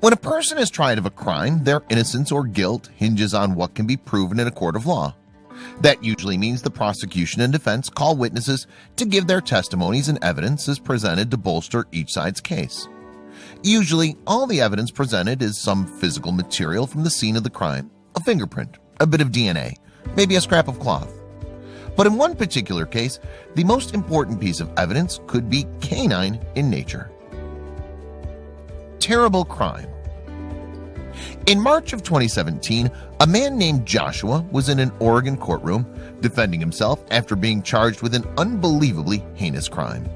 When a person is tried of a crime, their innocence or guilt hinges on what can be proven in a court of law. That usually means the prosecution and defense call witnesses to give their testimonies and evidence is presented to bolster each side's case. Usually, all the evidence presented is some physical material from the scene of the crime, a fingerprint, a bit of DNA, maybe a scrap of cloth. But in one particular case, the most important piece of evidence could be canine in nature. Terrible crime. In March of 2017, a man named Joshua was in an Oregon courtroom defending himself after being charged with an unbelievably heinous crime.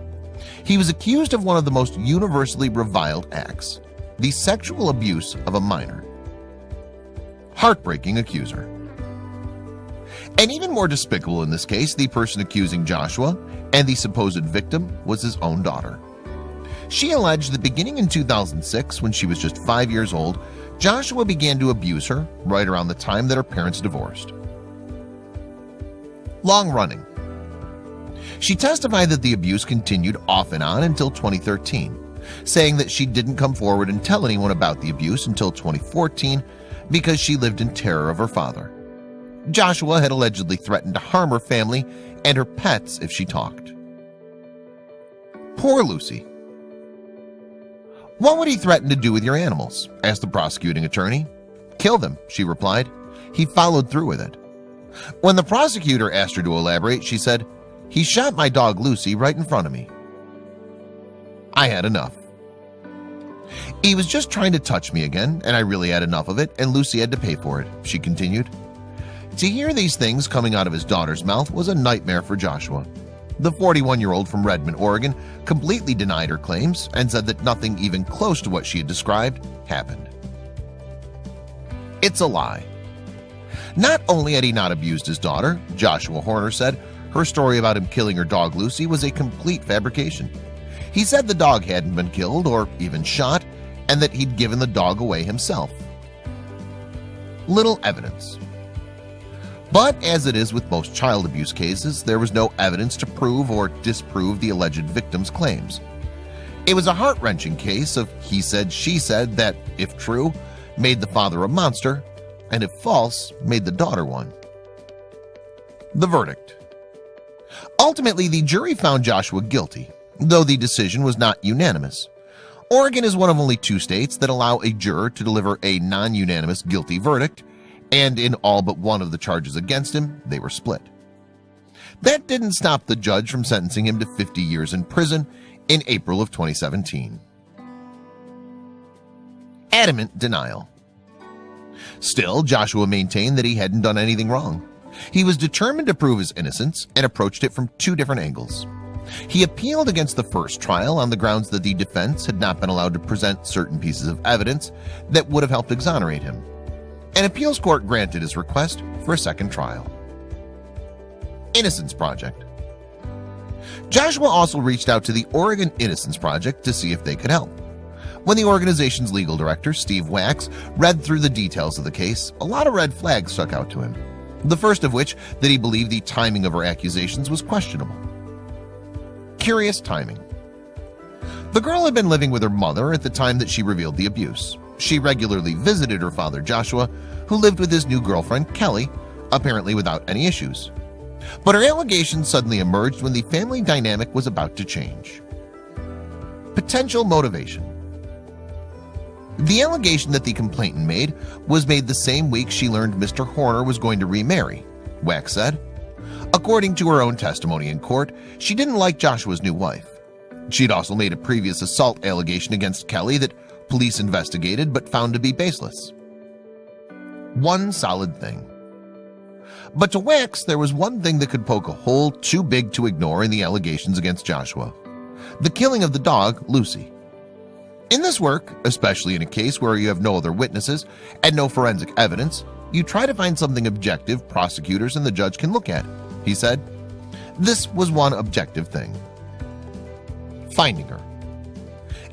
He was accused of one of the most universally reviled acts, the sexual abuse of a minor. Heartbreaking accuser. And even more despicable in this case, the person accusing Joshua and the supposed victim was his own daughter. She alleged that beginning in 2006, when she was just 5 years old, Joshua began to abuse her right around the time that her parents divorced. Long running. She testified that the abuse continued off and on until 2013, saying that she didn't come forward and tell anyone about the abuse until 2014 because she lived in terror of her father. Joshua had allegedly threatened to harm her family and her pets if she talked. Poor Lucy. "What would he threaten to do with your animals?" asked the prosecuting attorney. "Kill them," she replied. "He followed through with it." When the prosecutor asked her to elaborate, she said, "He shot my dog Lucy right in front of me. I had enough. He was just trying to touch me again, and I really had enough of it, and Lucy had to pay for it," she continued. To hear these things coming out of his daughter's mouth was a nightmare for Joshua. The 41-year-old from Redmond, Oregon, completely denied her claims and said that nothing even close to what she had described happened. It's a lie. Not only had he not abused his daughter, Joshua Horner said her story about him killing her dog Lucy was a complete fabrication. He said the dog hadn't been killed or even shot, and that he'd given the dog away himself. Little evidence. But as it is with most child abuse cases, there was no evidence to prove or disprove the alleged victim's claims. It was a heart-wrenching case of he said, she said that, if true, made the father a monster, and if false, made the daughter one. The verdict. Ultimately, the jury found Joshua guilty, though the decision was not unanimous. Oregon is one of only 2 states that allow a juror to deliver a non-unanimous guilty verdict, and in all but one of the charges against him, they were split. That didn't stop the judge from sentencing him to 50 years in prison in April of 2017. Adamant denial. Still, Joshua maintained that he hadn't done anything wrong. He was determined to prove his innocence and approached it from 2 different angles. He appealed against the first trial on the grounds that the defense had not been allowed to present certain pieces of evidence that would have helped exonerate him. An appeals court granted his request for a second trial. Innocence Project. Joshua also reached out to the Oregon Innocence Project to see if they could help. When the organization's legal director, Steve Wax, read through the details of the case, a lot of red flags stuck out to him. The first of which, that he believed the timing of her accusations was questionable. Curious timing. The girl had been living with her mother at the time that she revealed the abuse. She regularly visited her father, Joshua, who lived with his new girlfriend, Kelly, apparently without any issues. But her allegations suddenly emerged when the family dynamic was about to change. Potential motivation. The allegation that the complainant made was made the same week she learned Mr. Horner was going to remarry, Wax said. According to her own testimony in court, she didn't like Joshua's new wife. She'd also made a previous assault allegation against Kelly that police investigated but found to be baseless. One solid thing. But to Wax, there was one thing that could poke a hole too big to ignore in the allegations against Joshua: the killing of the dog, Lucy. In this work, especially in a case where you have no other witnesses and no forensic evidence, you try to find something objective prosecutors and the judge can look at, he said. This was one objective thing: finding her.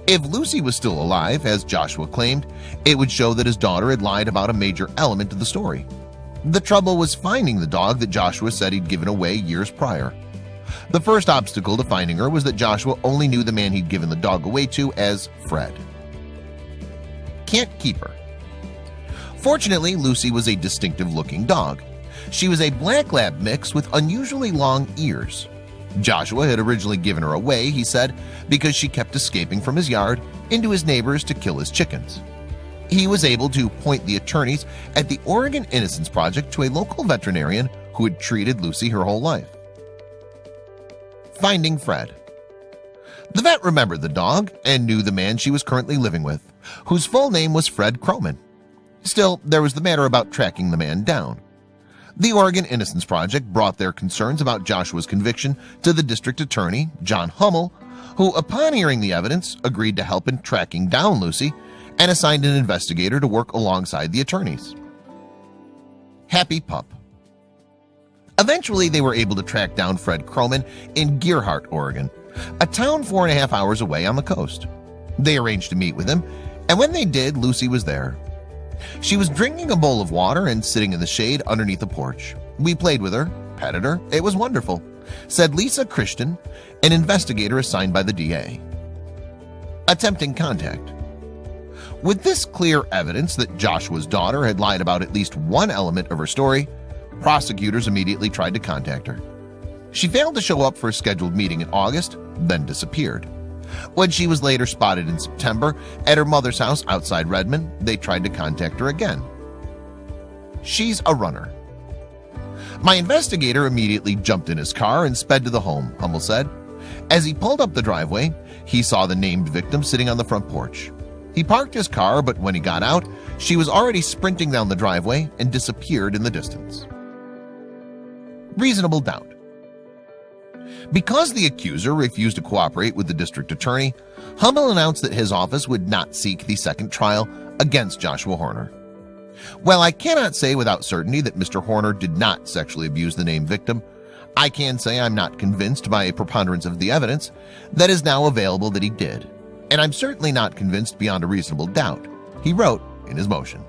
If Lucy was still alive, as Joshua claimed, it would show that his daughter had lied about a major element of the story. The trouble was finding the dog that Joshua said he'd given away years prior. The first obstacle to finding her was that Joshua only knew the man he'd given the dog away to as Fred. can't keep her. Fortunately, Lucy was a distinctive-looking dog. She was a black lab mix with unusually long ears. Joshua had originally given her away, he said, because she kept escaping from his yard into his neighbors to kill his chickens. He was able to point the attorneys at the Oregon Innocence Project to a local veterinarian who had treated Lucy her whole life. Finding Fred. The vet remembered the dog and knew the man she was currently living with, whose full name was Fred Croman. Still, there was the matter about tracking the man down. The Oregon Innocence Project brought their concerns about Joshua's conviction to the district attorney, John Hummel, who, upon hearing the evidence, agreed to help in tracking down Lucy and assigned an investigator to work alongside the attorneys. Happy Pup. Eventually, they were able to track down Fred Croman in Gerhardt, Oregon, a town 4.5 hours away on the coast. They arranged to meet with him, and when they did, Lucy was there. She was drinking a bowl of water and sitting in the shade underneath the porch. We played with her, petted her. It was wonderful, said Lisa Christian, an investigator assigned by the DA. Attempting contact. With this clear evidence that Joshua's daughter had lied about at least one element of her story, prosecutors immediately tried to contact her. She failed to show up for a scheduled meeting in August, then disappeared. When she was later spotted in September at her mother's house outside Redmond, they tried to contact her again. She's a runner. My investigator immediately jumped in his car and sped to the home, Hummel said. As he pulled up the driveway, he saw the named victim sitting on the front porch. He parked his car, but when he got out, she was already sprinting down the driveway and disappeared in the distance. Reasonable doubt. Because the accuser refused to cooperate with the district attorney, Hummel announced that his office would not seek the second trial against Joshua Horner. While I cannot say without certainty that Mr. Horner did not sexually abuse the named victim, I can say I'm not convinced by a preponderance of the evidence that is now available that he did, and I'm certainly not convinced beyond a reasonable doubt, he wrote in his motion.